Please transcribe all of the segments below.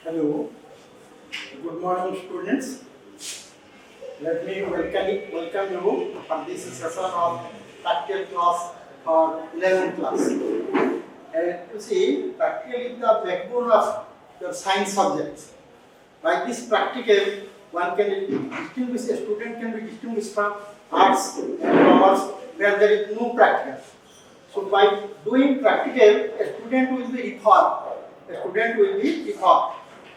Hello, good morning students. Let me welcome you for this session of practical class for 11th class. And you see, practical is the backbone of your science subjects. By this practical, one can distinguish, a student can be distinguished from arts and commerce where there is no practical. So by doing practical, a student will be reformed. A student will be reformed.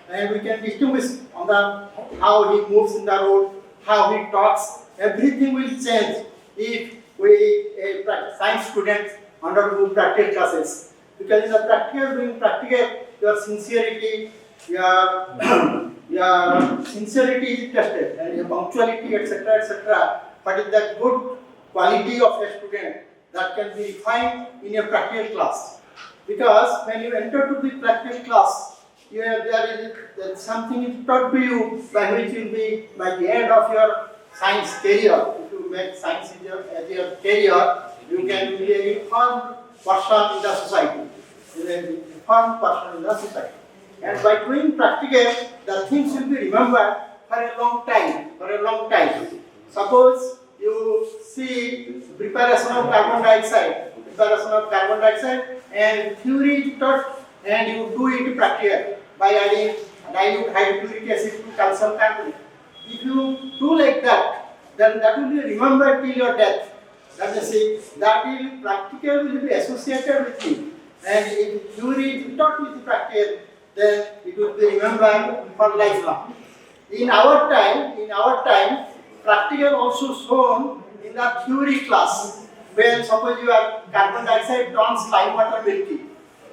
And we can distinguish on the how he moves in the road, how he talks. Everything will change if we science students undergo practical classes. Because in the practical, doing practical, your sincerity, your sincerity is tested, and your punctuality, etc., etc. But it's the good quality of a student that can be refined in a practical class. Because when you enter to the practical class, there is something is taught to you by which you will be, by the end of your science career, if you make science as your career, you can be a reformed person in the society. A reformed person in the society. And by doing practical, the things will be remembered for a long time. Suppose you see preparation of carbon dioxide, and theory is taught and you do it practical by adding dilute hydrochloric acid to calcium carbonate. If you do like that, then that will be remembered till your death. That means that will practical will be associated with you. And if theory is taught with practical, then it will be remembered for lifelong. In our time, practical also shown in the theory class. When suppose you are carbon dioxide turns lime water milky.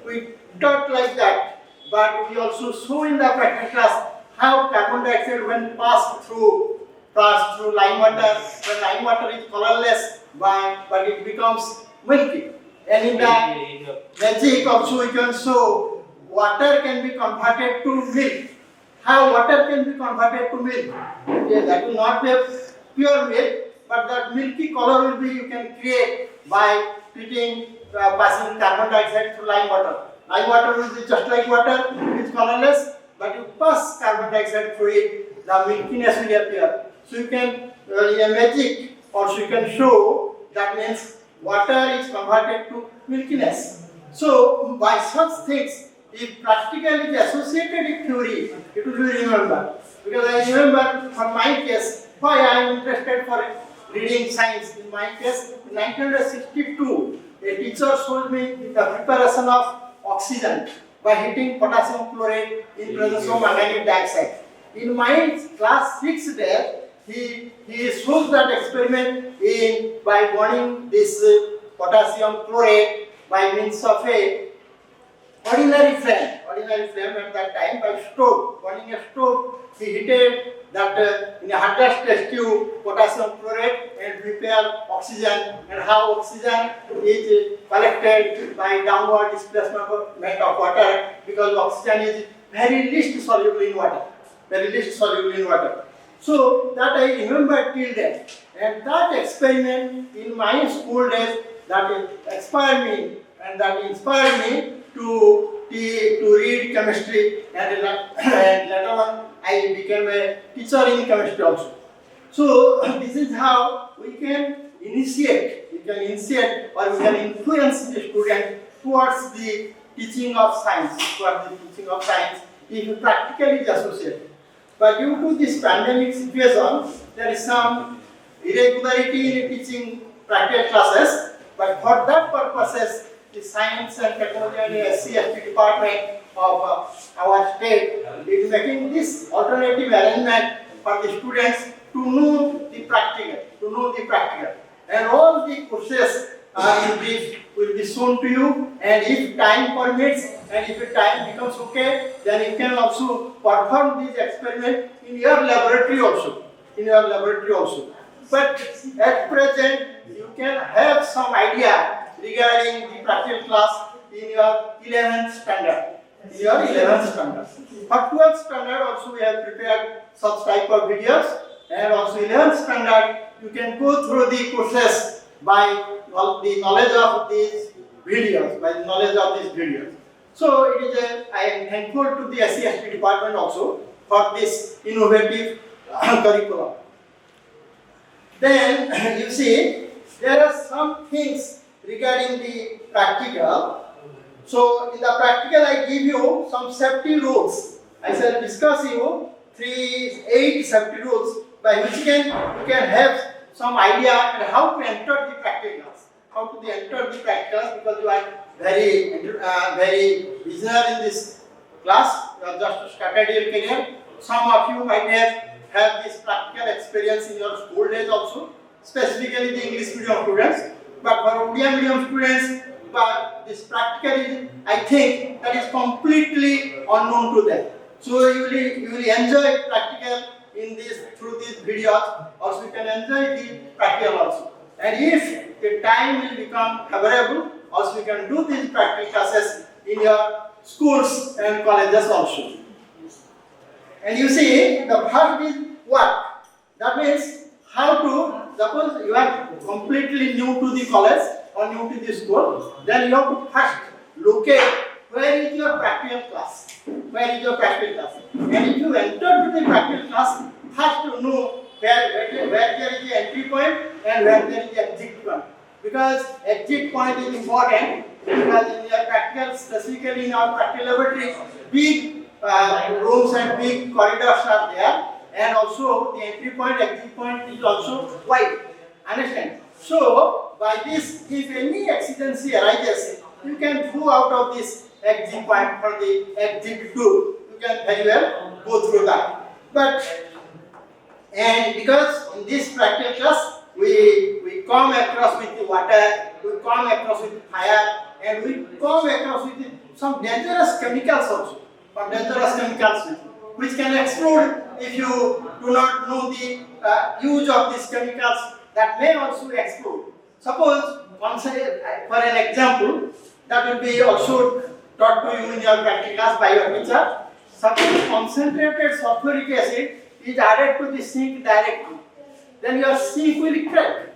We taught like that, but we also show in the practical class how carbon dioxide when passed through lime water, when lime water is colorless, but it becomes milky. And in the magic also we can show water can be converted to milk. How water can be converted to milk? Okay, that will not be a pure milk, but that milky color will be you can create by passing carbon dioxide through lime water. Lime water will be just like water, it is colorless, but you pass carbon dioxide through it, the milkiness will appear. So you can, in a magic, also you can show that means water is converted to milkiness. So by such things, if practical is associated with theory, it will be remembered. Because I remember from my case, why I am interested for reading science. In my case, in 1962, a teacher showed me the preparation of oxygen by heating potassium chloride in presence of manganese dioxide. In my class 6 day, he shows that experiment by burning this potassium chloride by means of a ordinary flame at that time by stove, burning a stove. He heated that in a hot test tube potassium chloride and prepare oxygen, and how oxygen is collected by downward displacement of water, because oxygen is very least soluble in water. So that I remember till then, and that experiment in my school days that inspired me to read chemistry, and later on I became a teacher in chemistry also. So this is how we can initiate or we can influence the student towards the teaching of science, if practical is associated. But due to this pandemic situation, there is some irregularity in teaching practical classes, but for that purposes, the Science and Technology and SC/ST department of our state is making this alternative arrangement for the students to know the practical. And all the courses in brief will be shown to you, and if time permits and if time becomes okay, then you can also perform this experiment in your laboratory also. But at present, you can have some idea regarding the practical class in your 11th standard. For 12th standard also we have prepared such type of videos, and also 11th standard you can go through the courses by the knowledge of these videos. So it is I am thankful to the SC/ST department also for this innovative curriculum. Then you see there are some things regarding the practical. So in the practical I give you some safety rules. I shall discuss you 8 safety rules by which you can have some idea on how to enter the practical class. How to enter the practical class, because you are very beginner in this class. You have just started your career. Some of you might have this practical experience in your school days also, specifically the English medium students. But for Odia medium students, but this practical is, I think, that is completely unknown to them. So you will enjoy practical in this through these videos. Also, you can enjoy the practical also. And if the time will become favorable, also you can do these practical classes in your schools and colleges also. And you see, the first is what? That means how to, suppose you are completely new to the college or new to the school, then you have to first locate where is your practical class. Where is your practical class? And if you enter to the practical class, first to know where there is the entry point and where there is the exit point. Because exit point is important, because in your practical, specifically in our practical laboratory, big rooms and big corridors are there, and also the entry point, exit point is also wide. Understand? So by this, if any accidency arises, you can go out of this exit point for the exit door. You can very well go through that. And because in this practical class, we come across with the water, we come across with fire, and we come across with some dangerous chemicals also. Or dangerous chemicals which can explode if you do not know the use of these chemicals, that may also explode. Suppose, for an example, that will be also taught to you in your practical class by your teacher. Suppose concentrated sulfuric acid is added to the sink directly, then your sink will crack.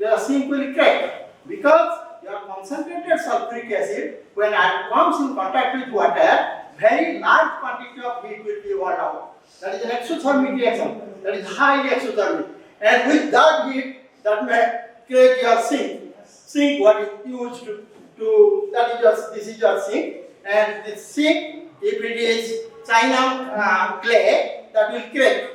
Your sink will crack because your concentrated sulfuric acid, when it comes in contact with water, very large quantity of heat will be evolved out. That is an exothermic reaction. That is highly exothermic. And with that heat, that may create your sink. Sink, what is used to that is this is your sink. And this sink, if it is China clay, that will crack.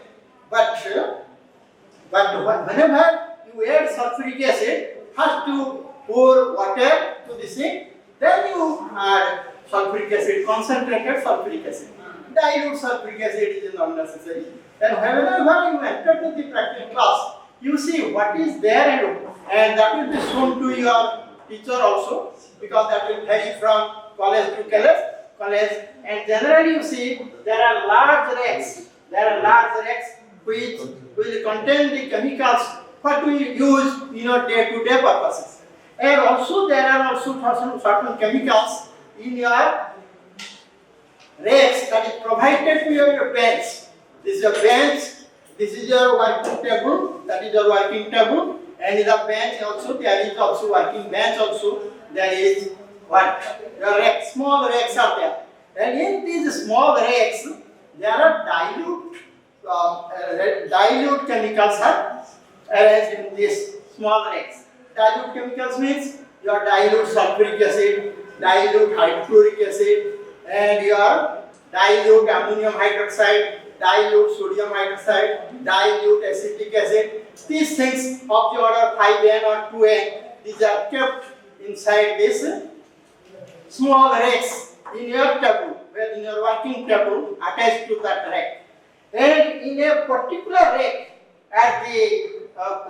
But whenever you add sulfuric acid, first you pour water to the sink, then you add sulfuric acid, concentrated sulfuric acid. Dilute sulfuric acid is not necessary. And whenever you enter to the practical class, you see what is there, and that will be shown to your teacher also, because that will vary from college to college. And generally you see there are large racks. Which will contain the chemicals what we use in your day-to-day purposes. And also there are also certain chemicals in your racks that is provided to your bench. This is your bench, this is your working table, that is your working table, and in the bench also there is also working bench also. There is what? Your rack, small racks are there. And in these small racks, there are dilute chemicals are arranged in these small racks. Dilute chemicals means your dilute sulfuric acid, dilute hydrochloric acid, and your dilute ammonium hydroxide, dilute sodium hydroxide, dilute acetic acid. These things of the order 5N or 2N, these are kept inside this small racks in your table, in your working table attached to that rack. And in a particular rack at the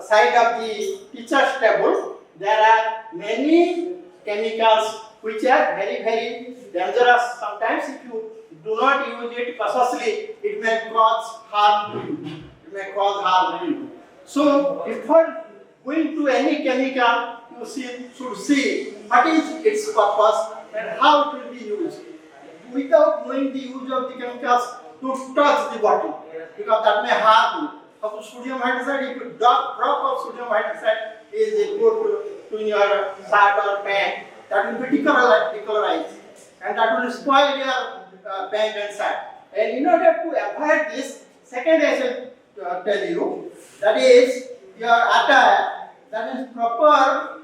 side of the teacher's table, there are many chemicals which are very dangerous. Sometimes if you do not use it cautiously, it may cause harm to you. So before going to any chemical, you should see what is its purpose and how it will be used. Without knowing the use of the chemicals, to touch the bottle, because that may harm you. Suppose sodium hydroxide, if you drop of sodium hydroxide is put to your shirt or pant, that will be decolorized. and that will spoil your paint and sand. And in order to avoid this, second I shall tell you, that is your attire, that is proper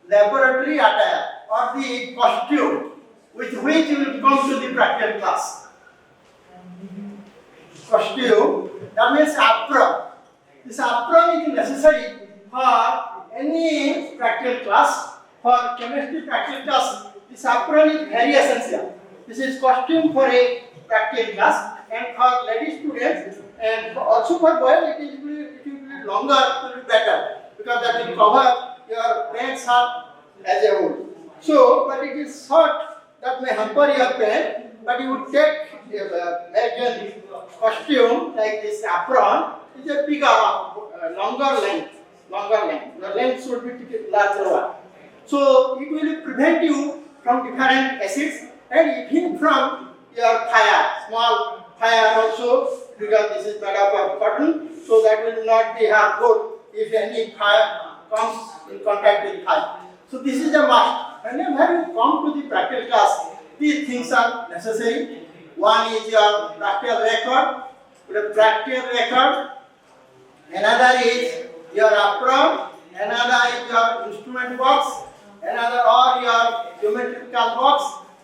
laboratory attire or the costume with which you will come to the practical class. Costume, that means apron. This apron is necessary for any practical class. For chemistry practical class, this apron is very essential. This is costume for a practical class, and for lady students and also for boys it will be longer, it will be better, because that will cover your pants up as a whole. So, but it is short, that may hamper your pant, but you would take a costume like this apron, is a bigger, longer length. The length should be larger one. So it will prevent you from different acids and even from your fire, small fire also, because this is made up of cotton, so that will not be harmful if any fire comes in contact with fire. So this is a must. Whenever you come to the practical class, these things are necessary. One is your practical record, another is your apron, another is your instrument box, another or your geometrical box,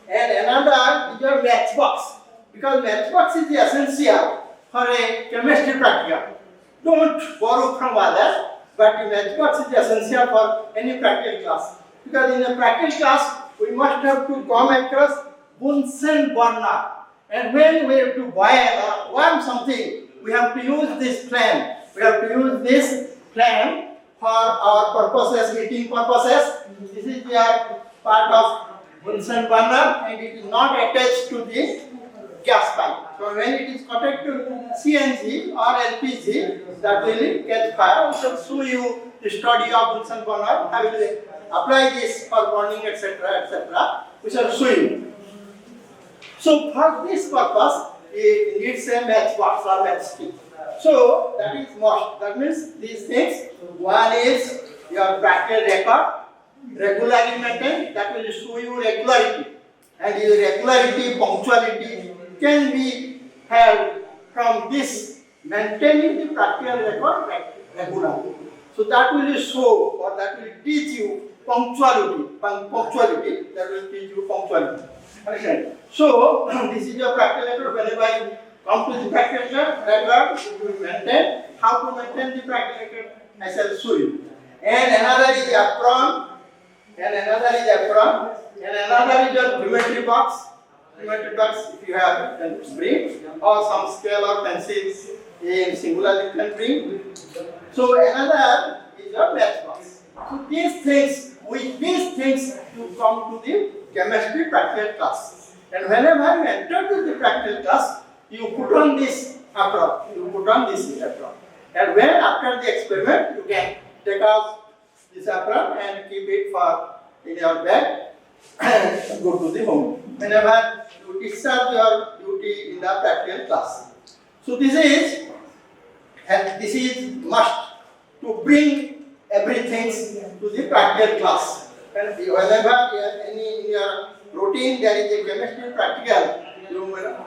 and another is your matchbox. Because matchbox is the essential for a chemistry practical. Don't borrow from others, but the matchbox is the essential for any practical class. Because in a practical class, we must have to come across Bunsen burner. And when we have to boil or warm something, we have to use this flame. We have to use this flame for our purposes, heating purposes. This is your part of Bunsen burner, and it is not attached to the gas pipe. So when it is connected to CNG or LPG, that will catch fire. We shall show you the study of Bunsen burner. I will apply this for burning, etc., etc. We shall show you. So for this purpose, it needs a matchbox or matchstick. So that is must. That means these things. One is your practical record, regularly maintained. That will show you regularity, and your regularity, punctuality can be held from this maintaining the practical record regularly. So that will show, or that will teach you punctuality. Punctuality, that will teach you punctuality. Understand? So this is your practical record. Whenever you come to the practical record, you will maintain. How to maintain the practical record, I shall show you. And another is apron, and another is your geometry box. Geometry box, if you have, then bring, or some scale or pencils in singular you can bring. So another is your matchbox. So these things, with these things, you come to the chemistry practical class. And whenever you enter to the practical class, you put on this apron. And when after the experiment, you can take off this apron and keep it in your bag and go to the home. Whenever you discharge your duty in the practical class. So this is must to bring everything to the practical class. And whenever in your routine there is a chemistry practical,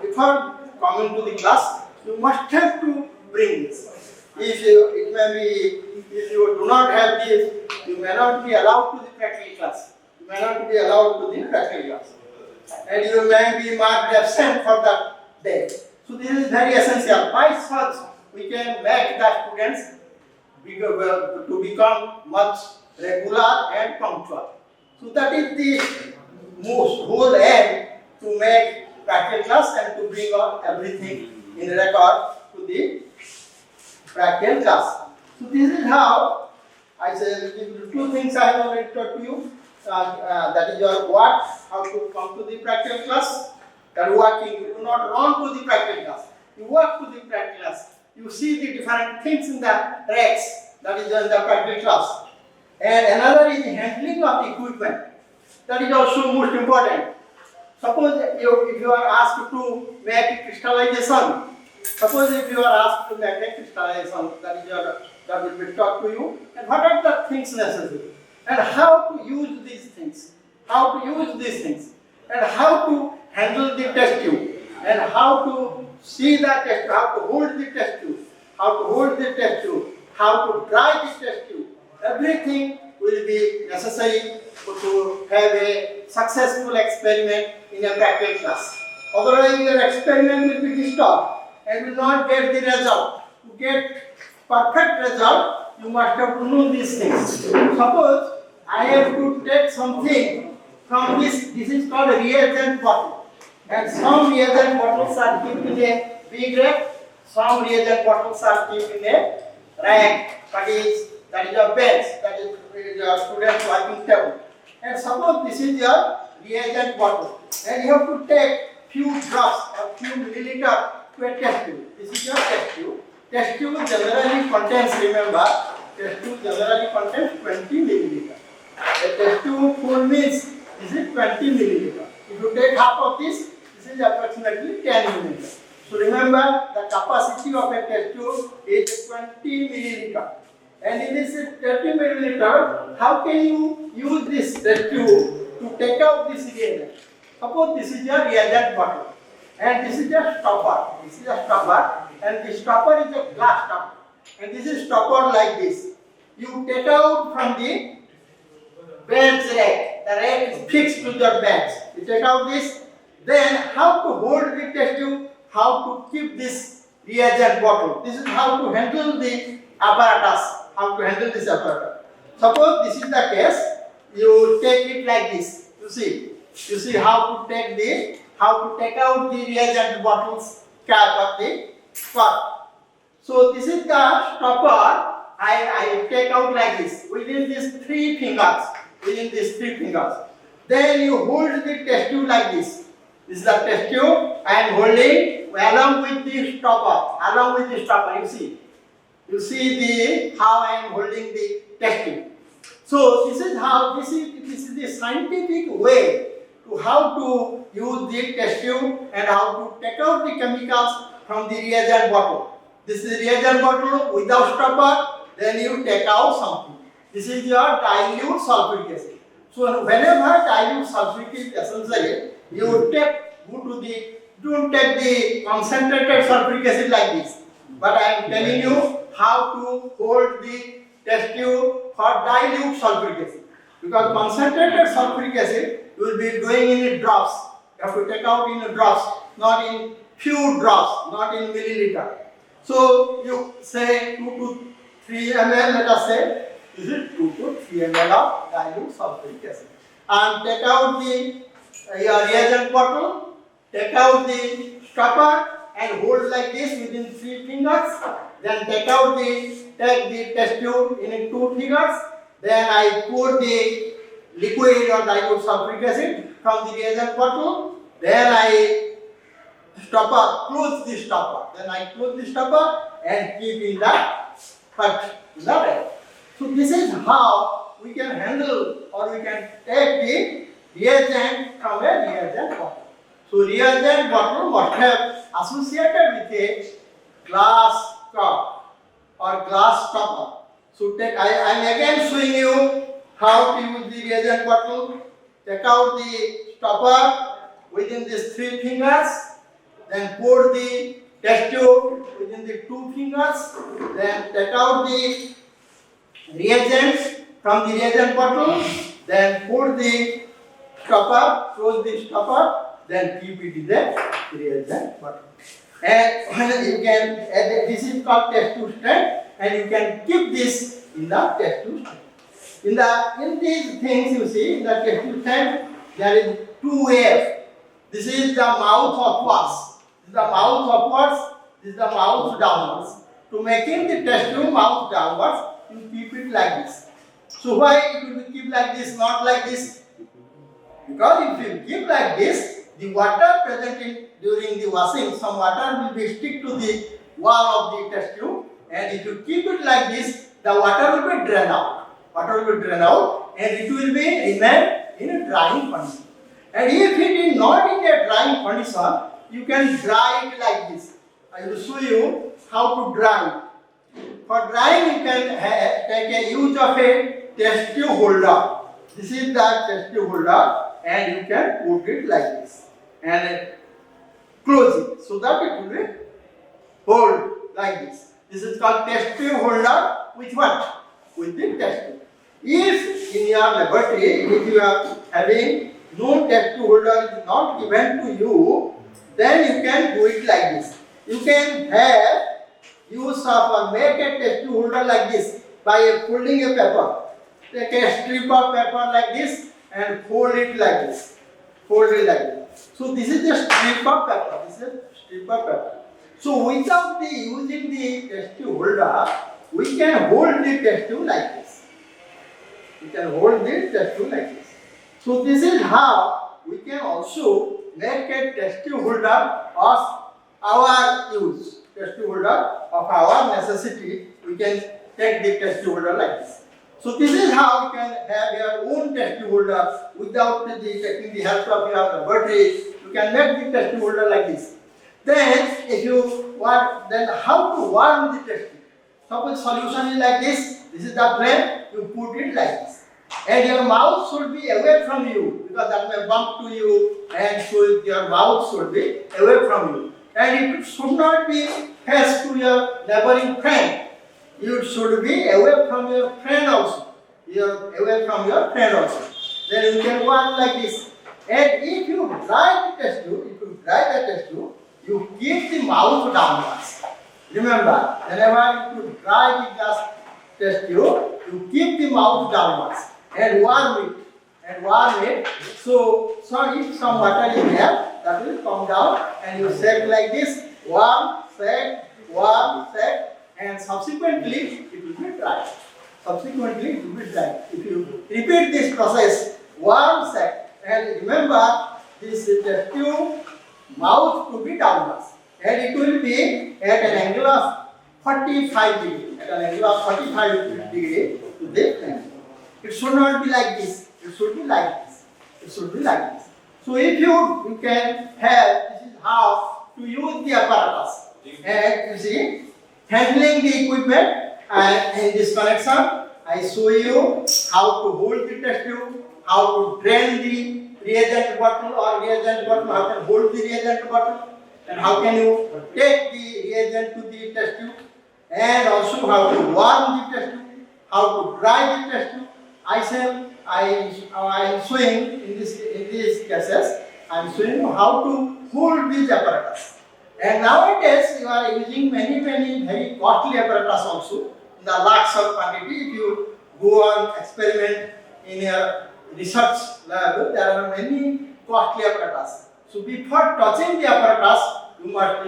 before coming to the class, you must have to bring this. If you do not have this, you may not be allowed to the practical class. And you may be marked absent for that day. So this is very essential. By such, we can make the students to become much regular and punctual. So that is the whole aim, to make practical class and to bring out everything in record to the practical class. So this is how I say two things I have already taught to you. That is your work, how to come to the practical class. That working, you do not run to the practical class. You work to the practical class. You see the different things in the racks, that is in the practical class. And another is the handling of equipment. That is also most important. Suppose if you are asked to make crystallization, that will be taught to you. And what are the things necessary? And how to use these things. and how to handle the test tube, and how to see the test tube, how to hold the test tube, how to dry the test tube. Everything will be necessary to have a successful experiment in a practical class. Otherwise, your experiment will be disturbed and will not get the result. To get perfect result, you must have to know these things. Suppose I have to take something from this is called a reagent bottle. And some reagent bottles are kept in a big rack, some reagent bottles are kept in a rack, that is a bench, that is your student's working table. And suppose this is your reagent bottle, and you have to take few drops or few milliliter to a test tube. This is your test tube. Test tube generally contains, remember, test tube generally contains 20 milliliter. A test tube full means this is 20 milliliter. If you take half of this is approximately 10 milliliter. So remember, the capacity of a test tube is 20 milliliter. And in this 30 milliliter, how can you use this test tube to take out this reagent? Suppose this is your reagent bottle, and this is a stopper. This is a stopper, and the stopper is a glass stopper. And this is stopper like this. You take out from the bench rack. The rack is fixed to your bench. You take out this. Then how to hold the test tube, how to keep this reagent bottle. This is how to handle the apparatus, how to handle this apparatus. Suppose this is the case, you take it like this. You see how to take out the reagent bottle's cap of the cup. So this is the stopper. I take out like this within these three fingers. Then you hold the test tube like this. This is the test tube. I am holding along with the stopper. You see how I am holding the test tube. So this is the scientific way to how to use the test tube and how to take out the chemicals from the reagent bottle. This is reagent bottle without stopper. Then you take out something. This is your dilute sulfuric acid. So whenever dilute sulfuric acid, you don't take the concentrated sulfuric acid like this. But I am telling you how to hold the test tube for dilute sulfuric acid. Because concentrated sulfuric acid you will be doing in drops. You have to take out in drops, not in few drops, not in milliliter. So you say 2 to 3 ml, let us say, this is 2 to 3 ml of dilute sulfuric acid. And take out the your reagent bottle, take out the stopper and hold like this within 3 fingers. Then take the test tube in 2 fingers. Then I pour the liquid or dilute sulfuric acid from the reagent bottle. Then I close the stopper and keep in the rack. So this is how we can handle or we can take the reagent from a reagent bottle. So reagent bottle must have associated with a glass cup or glass stopper. So I am again showing you how to use the reagent bottle. Take out the stopper within these 3 fingers. Then pour the test tube within the 2 fingers. Then take out the reagents from the reagent bottle. Then pour the stopper, close the stopper. Then keep it in the reagent bottle. And this is called test tube stand, and you can keep this in the test tube stand. In these things you see, in the test tube stand, there is 2 ways. This is the mouth upwards. This is the mouth upwards. This is the mouth downwards. To making the test tube mouth downwards, you keep it like this. So why it will be keep like this, not like this? Because if you keep like this, the water present during the washing, some water will be stick to the wall of the test tube, and if you keep it like this, the water will be drained out. And it will be remain in a drying condition. And if it is not in a drying condition, you can dry it like this. I will show you how to dry. For drying, you can take a use of a test tube holder. This is the test tube holder, and you can put it like this and close it so that it will be hold like this. This is called test tube holder with what? With the test tube. If in your laboratory, if you are having no test tube holder is not given to you, then you can do it like this. You can have use of or make a test tube holder like this by folding a paper. Take a strip of paper like this and fold it like this. Fold it like this. So this is the strip of paper. This is strip of paper. So without using the test tube holder, we can hold the test tube like this. We can hold the test tube like this. So this is how we can also make a test tube holder of our use. Test tube holder of our necessity. We can take the test tube holder like this. So this is how you can have your own test tube holder without taking the help of your laboratory. You can make the test tube holder like this. Then if you want, then how to warm the test tube? Suppose solution is like this. This is the flame. You put it like this. And your mouth should be away from you because that may bump to you, and so your mouth should be away from you. And it should not be face to your neighboring friend. You should be away from your friend also. You are away from your friend also. Then you can walk like this. And if you dry the test tube, you keep the mouth downwards. Remember, whenever you dry the glass test tube, you keep the mouth downwards and warm it. So if some water is there, that will come down and you shake like this. Warm, shake, and subsequently it will be dry. If you repeat this process, warm, shake, and remember this test tube mouth to be downwards, and it will be at an angle of 45 degree. To the flame. It should not be like this. It should be like this. So if you can have, this is how to use the apparatus. And you see, handling the equipment, and in this connection, I show you how to hold the test tube, how to drain the reagent bottle, how to hold the reagent bottle, and how can you take the reagent to the test tube, and also how to warm the test tube, how to dry the test tube. I am showing in these cases, I am showing you how to hold these apparatus. And nowadays you are using many very costly apparatus also in the lakhs of quantity. If you go on experiment in a research lab, there are many costly apparatus. So before touching the apparatus, you must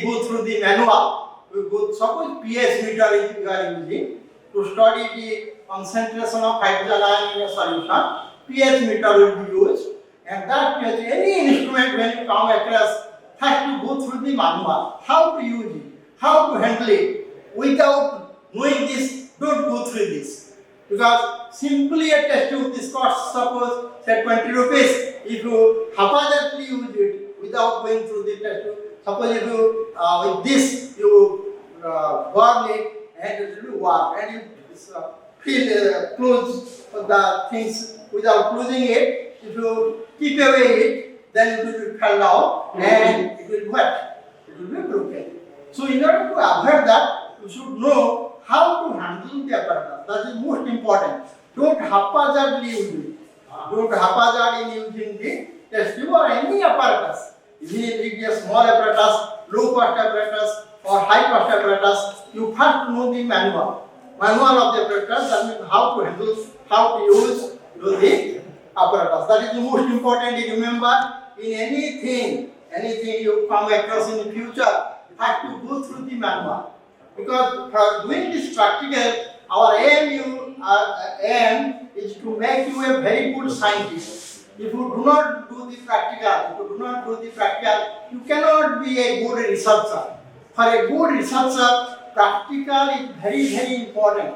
go through the manual. Suppose pH meter is you are using to study the concentration of hydrogen ion in a solution. pH meter will be used, and that pH, any instrument when you come across has to go through the manual. How to use it, how to handle it. Without knowing this, don't go through this. Because simply a test tube, this costs suppose say 20 rupees. If you haphazardly use it without going through the test tube, suppose if you with this you burn it and it will be warm, and you close the things without closing it. If you keep away it, then it will fall down and it will be wet. It will be broken. So in order to avoid that, you should know how to handle the apparatus. That is most important. Don't haphazardly use it. Don't haphazard in using the test tube or any apparatus. Even if it is a small apparatus, low cost apparatus or high cost apparatus, you first know the manual of the apparatus. That means how to handle, how to use the apparatus. That is the most important. Remember, in anything you come across in the future, you have to go through the manual. Because for doing this practical, our aim is to make you a very good scientist. If you do not do the practical, you cannot be a good researcher. For a good researcher, practical is very important.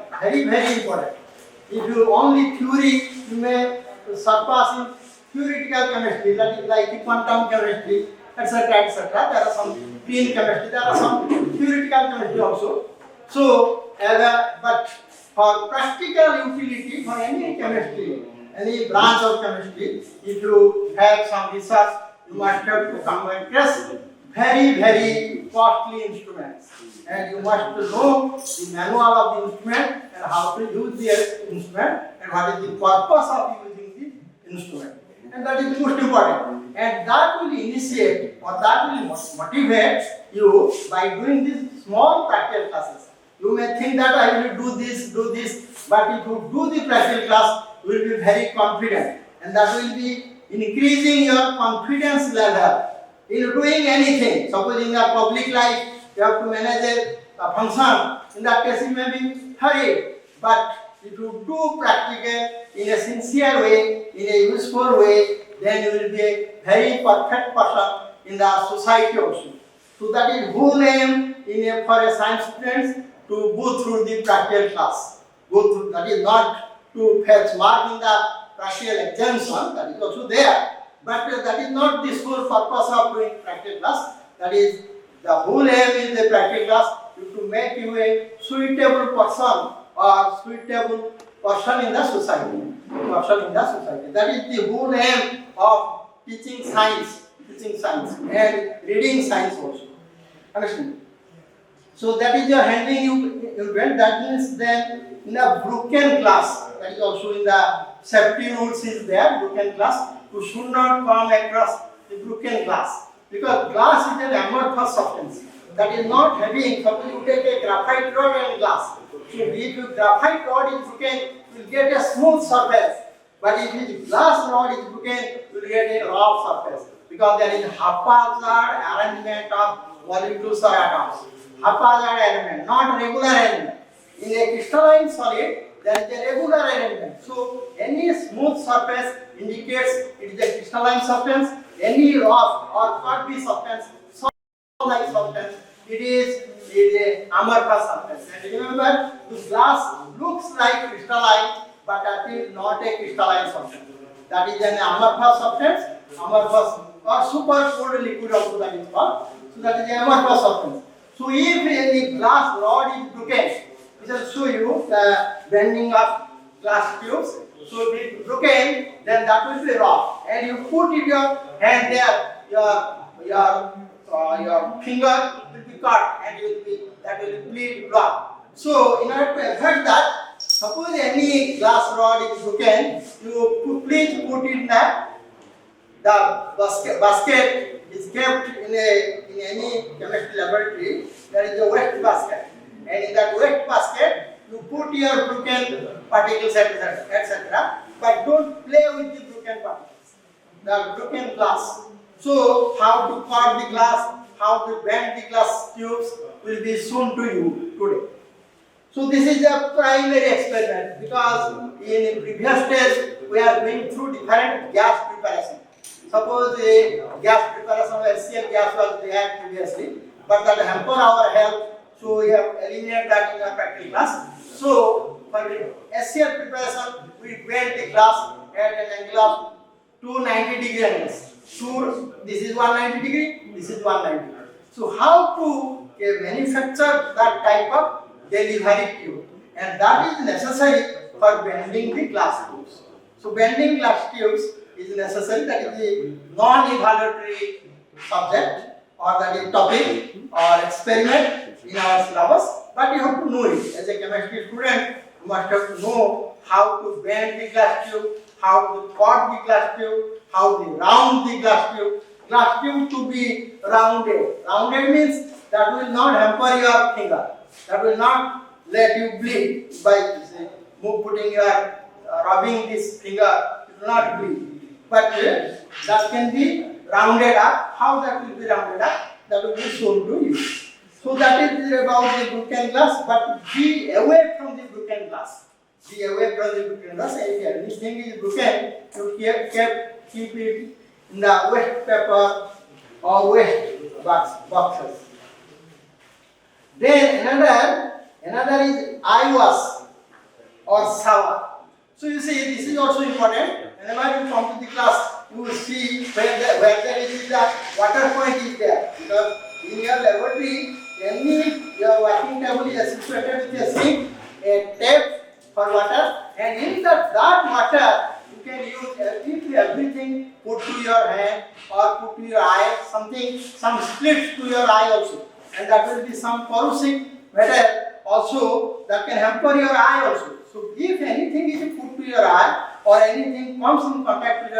If you only theory, you may surpass in theoretical chemistry, that is like quantum chemistry, etc. There are some clean chemistry, there are some theoretical chemistry also. So, but for practical utility for any chemistry, any branch of chemistry. If you have some research, you must have to come across very costly instruments, and you must know the manual of the instrument and how to use the instrument and what is the purpose of using the instrument, and that is most important. And that will initiate or that will motivate you by doing these small practical classes. You may think that I will do this, but if you do the practical class, you will be very confident, and that will be increasing your confidence level in doing anything. Suppose in the public life, you have to manage a function. In that case, you may be hurried. But if you do practical in a sincere way, in a useful way, then you will be a very perfect person in the society also. So that is whole aim for a science student to go through the practical class. Go through, that is not to fetch mark in the practical examination, that is also there. But that is not the sole purpose of doing practical class. That is the whole aim in the practical class is to make you a suitable person or suitable person in the society. That is the whole aim of teaching science and reading science also. Understand? So that is your handling you went. That means then in a broken glass, that is also in the safety rules is there, broken glass. You should not come across the broken glass, because glass is an amorphous substance that is not having. Suppose you take a graphite rod and glass. So if your graphite rod is broken, you will get a smooth surface. But if the glass rod is broken, you will get a rough surface, because there is haphazard arrangement of molecules or atoms. Haphazard arrangement, not regular arrangement. In a crystalline solid, there is a regular arrangement. So any smooth surface indicates it is a crystalline substance. Any rough or fuzzy substance, solid-like substance, it is a amorphous substance. And remember, the glass looks like crystalline, but that is not a crystalline substance. That is an amorphous substance, amorphous or super cold liquid also that is called. So that is an amorphous substance. So if any glass rod is broken, this will show you the bending of glass tubes. So if it is broken, then that will be rough. And you put in your hand there, your finger will be cut, and that will bleed blood. So in order to avoid that, suppose any glass rod is broken, please put in the basket is kept in any chemistry laboratory. There is a waste basket, and in that waste basket you put your broken particles, etc. But don't play with the broken particles, the broken glass. So how to cut the glass, how to bend the glass tubes will be shown to you today. So this is a primary experiment, because in previous stage we are going through different gas preparation. Suppose a gas preparation of HCl gas was there previously, but that hamper our health, so we have eliminated that in our practical class. So for HCl preparation, we bend the glass at an angle of 290 degree angles. So this is 190 degree, this is 190. So how to manufacture that type of delivery tube, and that is necessary for bending the glass tubes. So bending glass tubes is necessary. That is the non-evaluatory subject, or that is topic or experiment in our syllabus. But you have to know it. As a chemistry student, you must have to know how to bend the glass tube, how to cut the glass tube, how to round the glass tube. Glass tube to be rounded. Rounded means that will not hamper your finger. That will not let you bleed by putting your rubbing this finger. It will not bleed. But that can be rounded up. How that will be rounded up? That will be shown to you. So that is about the broken glass. But be away from the broken glass. Be away from the broken glass. If anything is broken, you keep it in the waste paper or waste boxes. Then another is eye wash or shower. So you see, this is also important. Whenever you come to the class, you will see where there is the water point is there. Because in your laboratory, your working table is situated with a sink, a tap, everything put to your hand or put to your eye, some splits to your eye also, and that will be some corrosive matter also that can hamper your eye also. So if anything is put to your eye or anything comes in contact with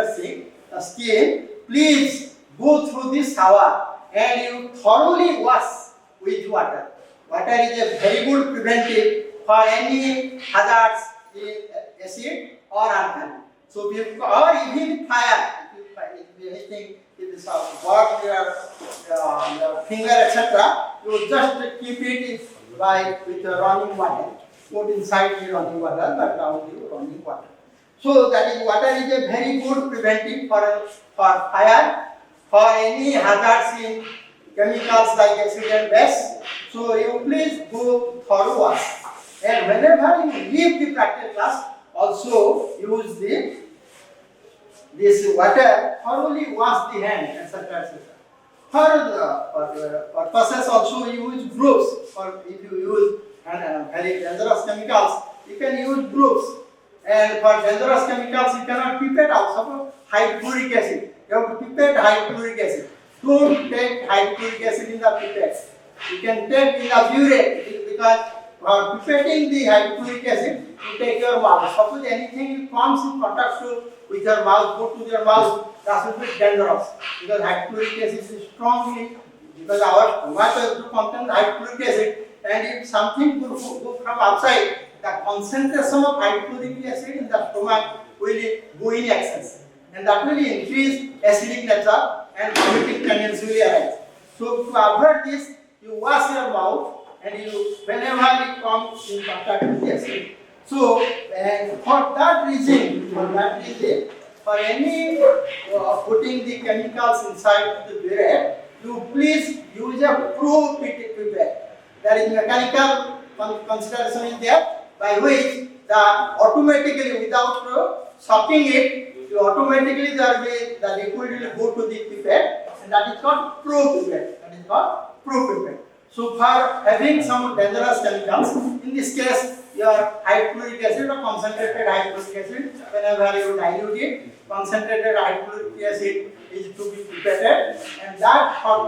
your skin, please go through this shower and you thoroughly wash with water. Water is a very good preventive for any hazards, acid or alkali. So or even fire, if anything is burn your finger, etc., you just keep it with running water. Put inside the running water, but down the running water. So that is water is a very good preventive for fire, for any hazards in chemicals like acid and base. So you please go thorough wash. And whenever you leave the practical class, also use this water, thoroughly wash the hand, etc., etc. For purposes also use gloves, or if you use very dangerous chemicals, you can use gloves. And for dangerous chemicals, you cannot pipette out. Suppose hydrochloric acid, you have to pipette hydrochloric acid. Don't take hydrochloric acid in the pipette. You can take in the burette, because for pipetting the hydrochloric acid, you take your mouth. Suppose anything comes in contact with your mouth, go to your mouth, that will be dangerous. Because hydrochloric acid is strongly, because our tomato contains hydrochloric acid, and if something go from outside, the concentration of hydrochloric acid in the stomach will go in excess, and that will increase acidic nature and vomiting tendency will arise. So to avoid this, you wash your mouth and you whenever you come in contact with the acid. So and for that reason, for any putting the chemicals inside the burette, you please use a pro-pipette. There is mechanical consideration in there, by which the automatically, without sucking it, automatically the liquid will go to the pipette, and that is called pro-pipette. That is called pro-pipette. So for having some dangerous chemicals, in this case your hydrochloric acid or concentrated hydrochloric acid, whenever you dilute it, concentrated hydrochloric acid is to be pipetted, and that for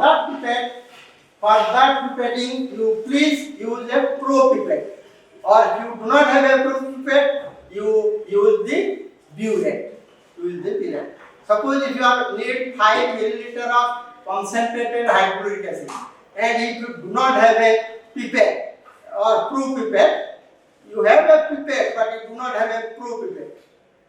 that pipetting, you please use a pro-pipette. Or if you do not have a pro-pipette, you use the burette. Suppose if you need 5 milliliter of concentrated hydrochloric acid, and if you do not have a pipette or pro-pipette, you have a pipette but you do not have a pro-pipette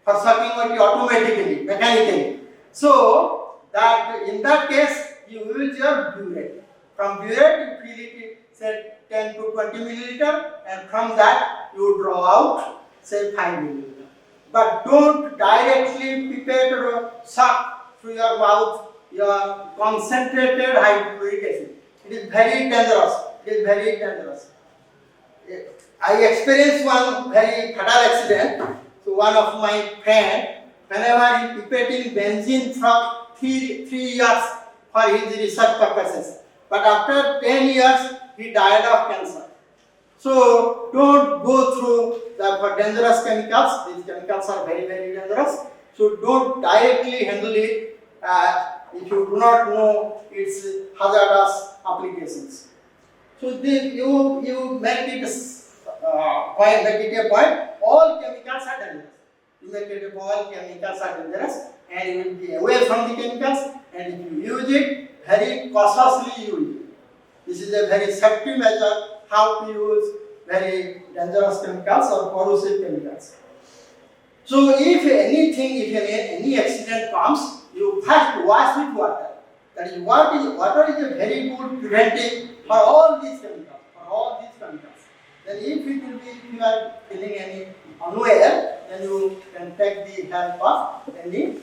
for sucking only automatically, mechanically. So that in that case, you use your burette. From burette, you fill it, say 10 to 20 milliliter, and from that you draw out, say 5 milliliter. But don't directly pipette or suck through your mouth your concentrated hydrochloric acid. It is very dangerous. I experienced one very fatal accident. So one of my friend, whenever he pipetting benzene from 3 years for his research purposes, but after 10 years he died of cancer. So don't go through for dangerous chemicals. These chemicals are very dangerous. So don't directly handle it if you do not know its hazardous applications. So you make it a point. All chemicals are dangerous. You make it a point. All chemicals are dangerous, and you will be away from the chemicals. And if you use it, very cautiously use it. This is a very safety measure how to use very dangerous chemicals or corrosive chemicals. So if any accident comes, you first wash with water. That is water is a very good preventive for all these chemicals. Then if you are feeling any unaware, then you can take the help of any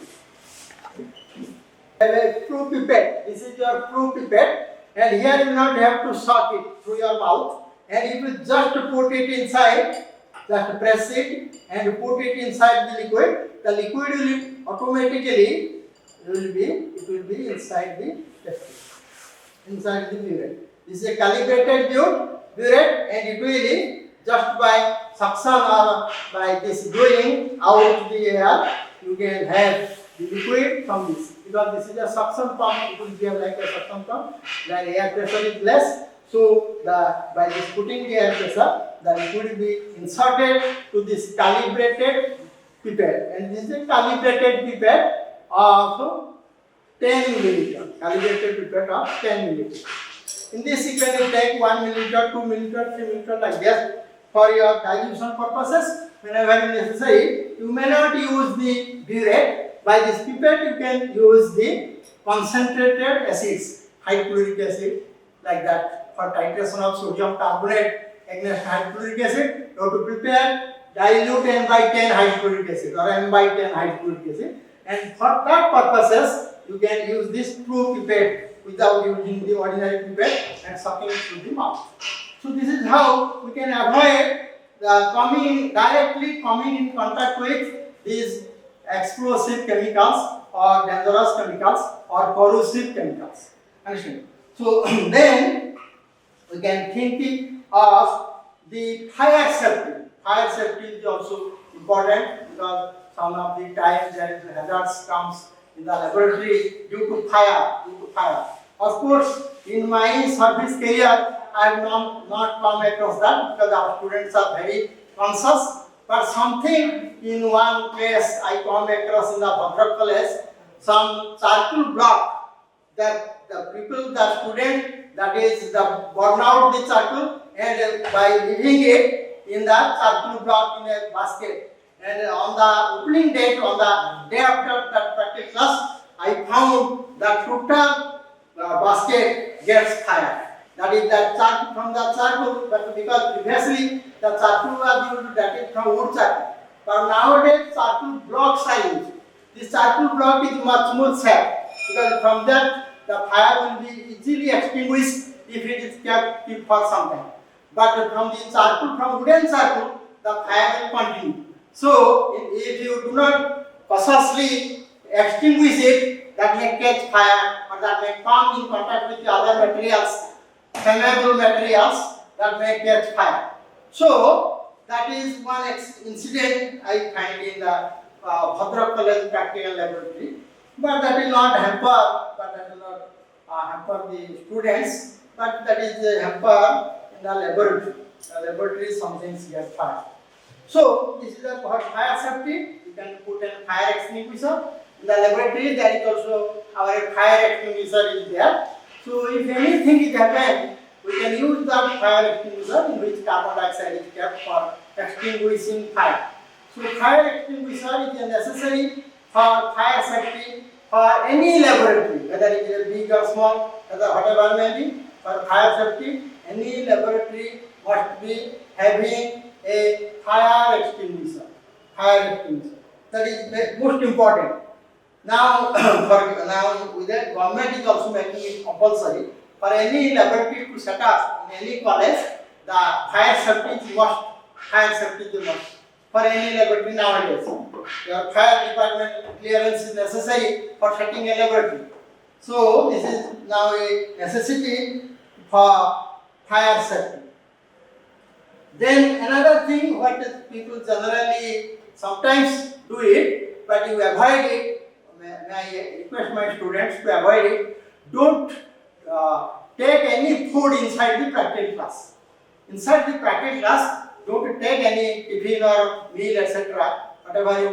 pro-pipette. This is your pro-pipette, and here you do not have to suck it through your mouth. And if you just put it inside, just press it and put it inside the liquid will automatically it will be inside the burette. This is a calibrated burette, and it will just by suction or by this blowing out the air, you can have the liquid from this, because this is a suction pump. It will be like a suction pump. The air pressure is less, so by this putting the air pressure, the liquid will be inserted to this calibrated pipette, and this is a calibrated pipette of 10 milliliter. Calibrated pipette of 10 milliliter. In this you can take 1 milliliter, 2 milliliter, 3 milliliter like this for your dilution purposes. Whenever necessary, you may not use the burette. By this pipette, you can use the concentrated acids, hydrochloric acid, like that. For titration of sodium carbonate against hydrochloric acid, you have to prepare dilute N/10 hydrochloric acid or M/10 hydrochloric acid. And for that purposes, you can use this true pipette without using the ordinary pipette and sucking it through the mouth. So this is how we can avoid directly coming in contact with these explosive chemicals or dangerous chemicals or corrosive chemicals. Understand? So then we can think of the fire safety. Fire safety is also important because some of the times there is hazards comes in the laboratory due to fire. Of course, in my service career, I have not come across that because our students are very conscious. But something in one place I come across in the Bhadrak College, some charcoal block that the student, that is the burn out the charcoal, and by leaving it in that charcoal block in a basket. And on the opening date, on the day after that practical class, I found that total basket gets fire. That is that charcoal from the charcoal, but because previously the charcoal was used, that is from wood charcoal. But nowadays charcoal blocks are used. This charcoal block is much more safe because from that the fire will be easily extinguished if it is kept for some time. But from the charcoal, from wooden charcoal, the fire will continue. So if you do not cautiously extinguish it, that may catch fire or that may come in contact with the other materials, flammable materials, that may catch fire. So that is one incident I find in the Bhadrak College practical laboratory. But that will not hamper, the students. But that is a hamper in the laboratory. The laboratory sometimes get fire. So this is the fire safety. You can put a fire extinguisher. In the laboratory there is also our fire extinguisher is there. So if anything is happened, we can use that fire extinguisher in which carbon dioxide is kept for extinguishing fire. So fire extinguisher is necessary for fire safety for any laboratory, whether it is big or small, whatever may be. For fire safety, any laboratory must be having a fire extinguisher. That is most important. Now, with that, government is also making it compulsory for any laboratory to set up in any college. The fire safety is must. Fire safety is must for any laboratory nowadays. Your fire department clearance is necessary for setting a laboratory. So this is now a necessity for fire safety. Then another thing, what people generally sometimes do it, but you avoid it. May I request my students to avoid it. Don't take any food inside the practical class. Inside the practical class, don't take any tiffin or meal, etc. Whatever you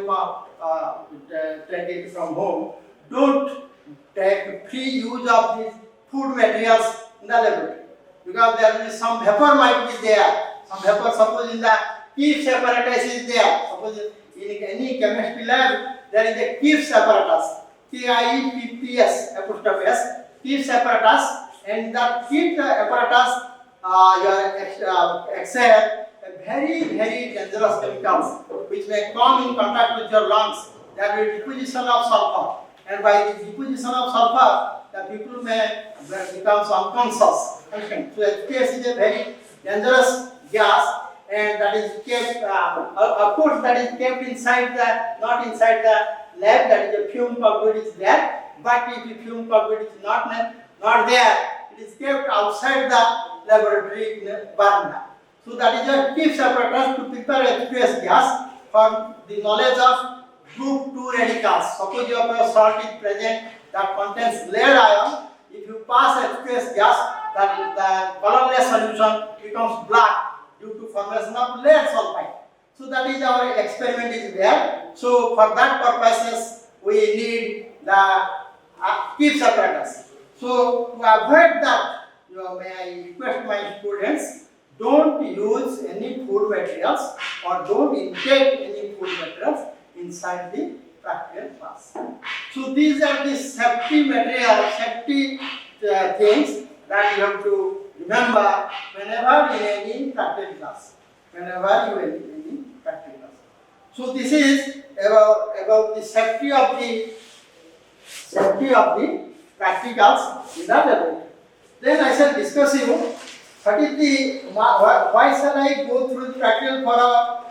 take it from home. Don't take free use of these food materials in the laboratory, because there will be some vapor might be there. Some vapor, suppose in the Kieps apparatus is there. Suppose in any chemistry lab, there is a Kieps apparatus, KIEPS apostrophe S, Kieps apparatus, and that Kieps apparatus, your exhale a very dangerous chemicals which may come in contact with your lungs. There will be deposition of sulfur, and by the deposition of sulfur, the people may become unconscious. So HPS is a very dangerous gas, and that is kept, of course, that is kept inside not inside the lab. That is a fume cockpit is there. But if the fume cockpit is not there, it is kept outside the laboratory veranda. So that is a Kieps apparatus to prepare H2S gas for the knowledge of group 2 radicals. Suppose your salt is present that contains lead ion. If you pass aqueous gas, that the colorless solution becomes black due to formation of lead sulfide. So that is our experiment is there. So for that purposes we need the Gibbs apparatus. So to avoid that, may I request my students, don't use any food materials or don't intake any food materials inside the practical class. So these are the safety material, safety things that you have to remember whenever in any practical class. Whenever you in any practical class. So this is about the safety of the practicals in the laboratory. Then I shall discuss you what is the why shall I go through the practical for our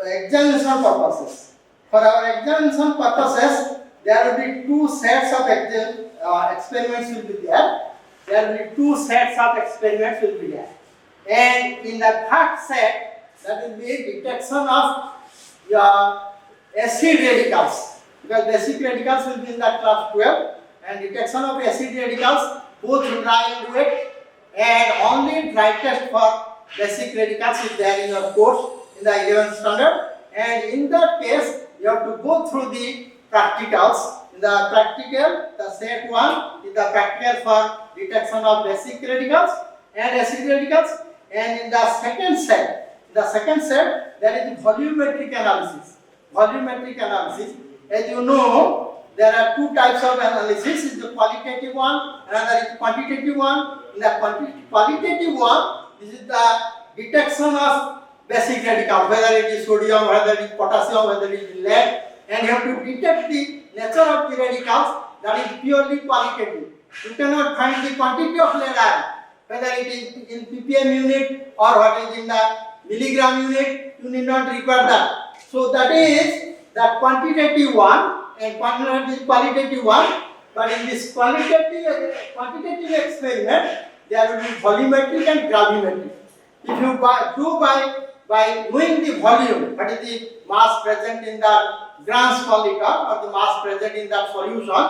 examination purposes. For our examination purposes, there will be two sets of experiments will be there. There will be two sets of experiments will be there. And in the third set, that will be detection of your acid radicals. Because basic radicals will be in the class 12 and detection of acid radicals both dry and wet, and only dry test for basic radicals is there in your course in the 11th standard. And in that case, you have to go through the practicals. In the practical, the set 1 is the practical for detection of basic radicals and acid radicals. And in the second set, there is volumetric analysis. Volumetric analysis. As you know, there are two types of analysis. Is the qualitative one, another is quantitative one. In the qualitative one, this is the detection of basic radicals, whether it is sodium, whether it is potassium, whether it is lead, and you have to detect the nature of the radicals. That is purely qualitative. You cannot find the quantity of lead ion, whether it is in ppm unit or what is in the milligram unit. You need not require that. So that is the quantitative one. And qualitative one, but in this quantitative experiment, there will be volumetric and gravimetric. If you do by knowing the volume, what is the mass present in the grams per liter or the mass present in that solution,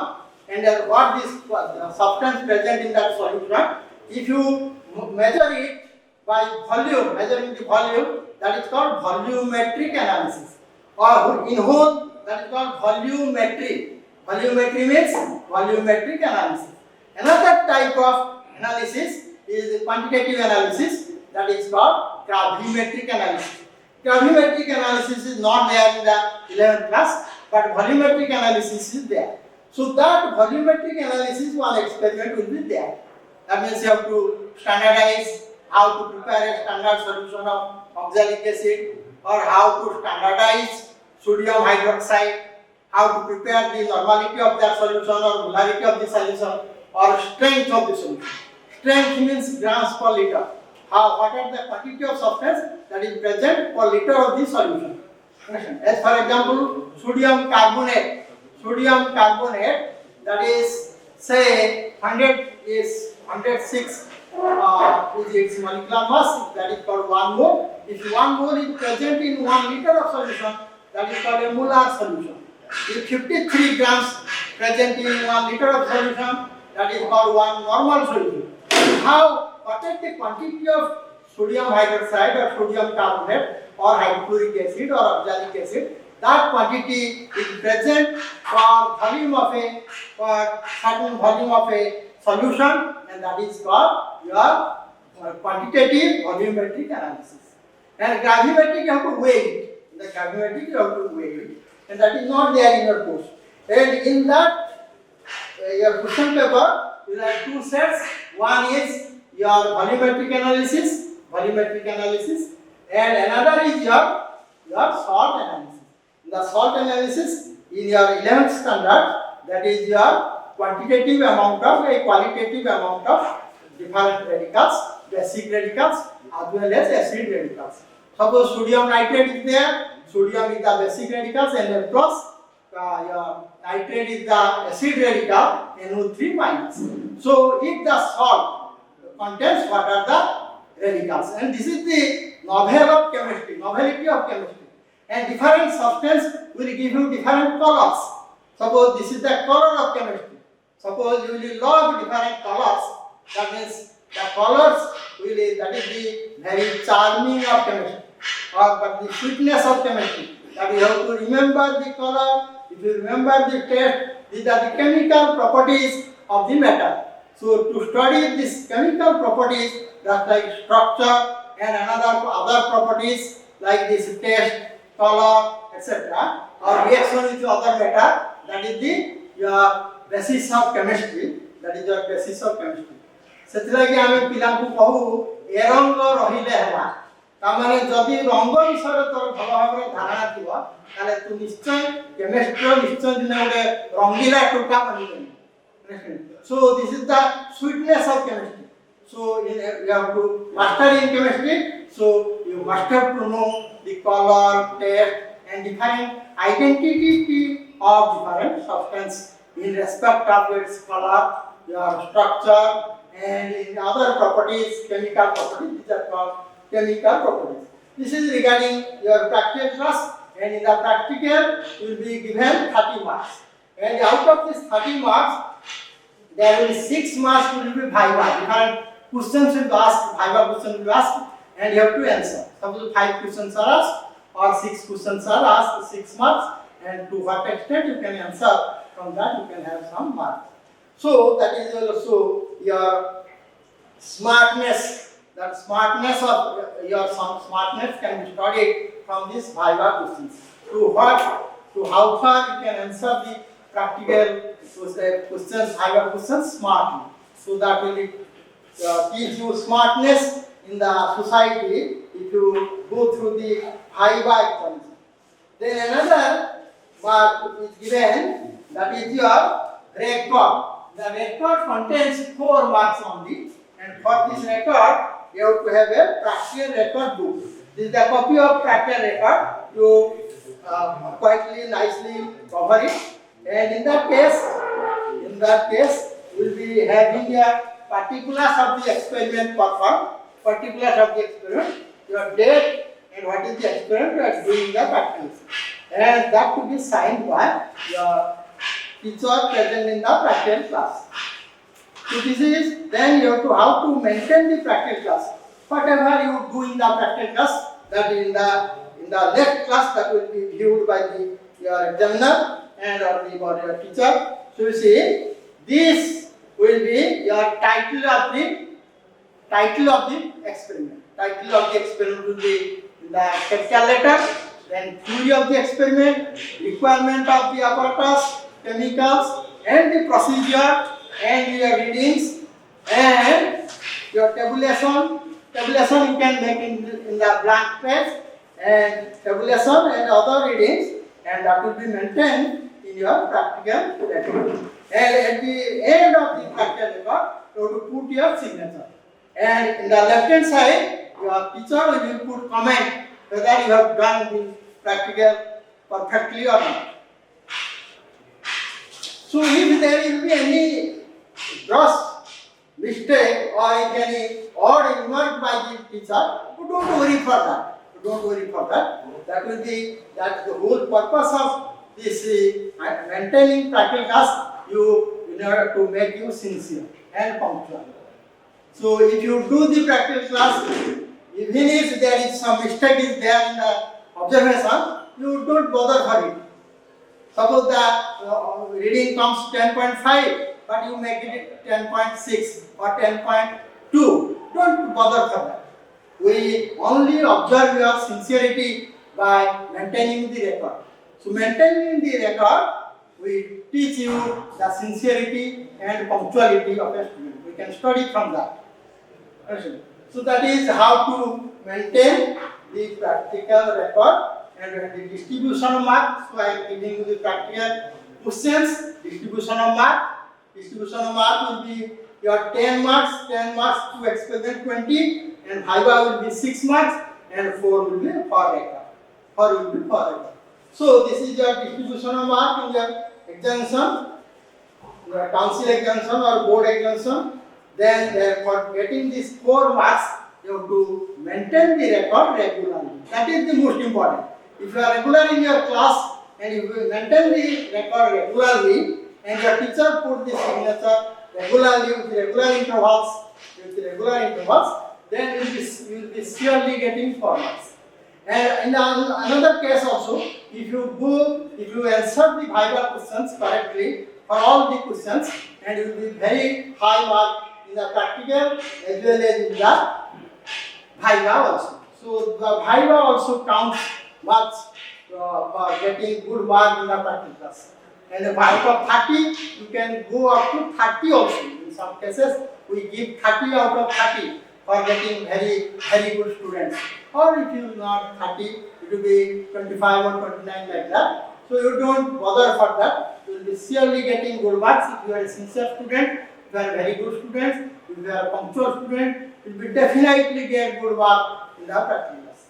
and what is the substance present in that solution, if you measure it by volume, measuring the volume, that is called volumetric analysis, or in whole, that is called volumetry. Volumetry means volumetric analysis. Another type of analysis is quantitative analysis, that is called gravimetric analysis. Gravimetric analysis is not there in the 11th class, but volumetric analysis is there. So that volumetric analysis, one experiment will be there. That means you have to standardize how to prepare a standard solution of oxalic acid, or how to standardize sodium hydroxide, how to prepare the normality of that solution or molarity of the solution, or strength of the solution. Strength means grams per liter. What are the quantity of substance that is present per liter of the solution. As for example, sodium carbonate. Sodium carbonate, that is say 100 is 106 is its molecular mass, that is called 1 mole. If 1 mole is present in 1 liter of solution, that is called a molar solution. If 53 grams present in 1 liter of solution, that is called one normal solution. What is the quantity of sodium hydroxide or sodium carbonate or hydrochloric acid or oxalic acid? That quantity is present for certain volume of a solution, and that is called your quantitative volumetric analysis. And gravimetric you have to weigh it. The gravimetric you have to weigh it, and that is not there in your course. And in that your question paper, you have two sets. One is your volumetric analysis, and another is your salt analysis. The salt analysis in your 11th standard, that is your quantitative amount of a qualitative amount of different radicals, basic radicals as well as acid radicals. Suppose sodium nitrate is there, sodium is the basic radicals, and plus your nitrate is the acid radical, NO3 minus. So if the salt contains what are the radicals, and this is the novelty of chemistry, and different substance will give you different colors. Suppose this is the color of chemistry. Suppose you will love different colors. That means the colors will, that is the very charming of chemistry, or but the sweetness of chemistry. That you have to remember the color. If you remember the taste, these are the chemical properties of the matter. So to study these chemical properties, just like structure and other properties like this taste, color, etc., or reaction with other matter, that is the your basis of chemistry. That is your basis of chemistry. ସେଥିଲାଗି ଆମେ ପିଲାଙ୍କୁ କହୁ ଏ ରଙ୍ଗ ରହିଲେ ହେଲା। ତାମାନେ ଯଦି ରଙ୍ଗ ବିଷୟରେ ତୋର ଭଲ ଭାବରେ ଧାରଣା ଥିବ ତାହେଲେ ତୁ ନିଶ୍ଚୟ କେମିଷ୍ଟ୍ରିର ନିଶ୍ଚୟ ଦିନେ ଗୋଟେ ରଙ୍ଗିଲା ଟୋକା ବନିବୁ। So this is the sweetness of chemistry. So you have to master in chemistry. So you must have to know the color, taste, and different identity of different substance in respect of its color, your structure, and in other properties, chemical properties. These are called chemical properties. This is regarding your practical class, and in the practical you will be given 30 marks. And out of this 30 marks, there will be 6 marks will be viva. Different questions will be asked, viva questions will be asked, and you have to answer. Suppose 5 questions are asked, or 6 questions are asked, 6 marks, and to what extent you can answer, from that you can have some marks. So that is also your smartness. That smartness of your smartness can be studied from these viva questions. To how far you can answer the practical questions, viva questions smartly. So that will teach you smartness in the society if you go through the viva exams. Then another mark is given, that is your record. The record contains 4 marks only, and for this record you have to have a practical record book. This is the copy of practical record. You quietly, nicely cover it, and in that case you will be having a particulars of the experiment performed, your date, and what is the experiment you are doing the practice, and that to be signed by your teacher present in the practical class. So this is, then you have to how to maintain the practical class. Whatever you do in the practical class, that in the next class that will be viewed by your examiner and or your teacher. So you see, this will be your title of the experiment. Title of the experiment will be in the capital letter. Then theory of the experiment, requirement of the apparatus, chemicals, and the procedure, and your readings, and your tabulation. Tabulation you can make in the blank page, and tabulation and other readings, and that will be maintained in your practical record. And at the end of the practical record, you have to put your signature. And in the left hand side, your teacher will put comment whether you have done the practical perfectly or not. So if there will be any gross mistake or if any odd remark by the teacher, you don't worry for that. That will be the whole purpose of this maintaining practical class, in order to make you sincere and punctual. So if you do the practical class, even if there is some mistake is there in the observation, you don't bother for it. Suppose the reading comes 10.5, but you make it 10.6 or 10.2. Don't bother for that. We only observe your sincerity by maintaining the record. So maintaining the record, we teach you the sincerity and punctuality of a student. We can study from that. So that is how to maintain the practical record. And the distribution of marks, so I am giving you the practical questions. Distribution of mark will be your 10 marks to experiment 20, and viva will be 6 marks, and 4 will be for record. So this is your distribution of mark in your examination, your council examination or board examination. Then for getting these 4 marks, you have to maintain the record regularly. That is the most important. If you are regular in your class, and you will maintain the record regularly, and your teacher put the signature regularly with regular intervals, then you will be surely getting 4 marks. And in another case also, if you answer the Viva questions correctly for all the questions, and you will be very high mark in the practical as well as in the Viva also. So the Viva also counts much for getting good mark in the practical class. And out of 30, you can go up to 30 also. In some cases, we give 30 out of 30 for getting very good students. Or if you not 30, it will be 25 or 29 like that. So you don't bother for that. You will be surely getting good marks if you are a sincere student, if you are a very good student, if you are a punctual student, you will be definitely get good mark in the practical class.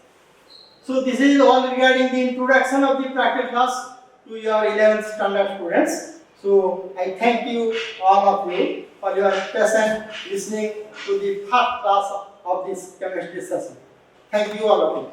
So this is all regarding the introduction of the practical class to your 11th standard students. So I thank you all of you for your patient listening to the first class of this chemistry session. Thank you all of you.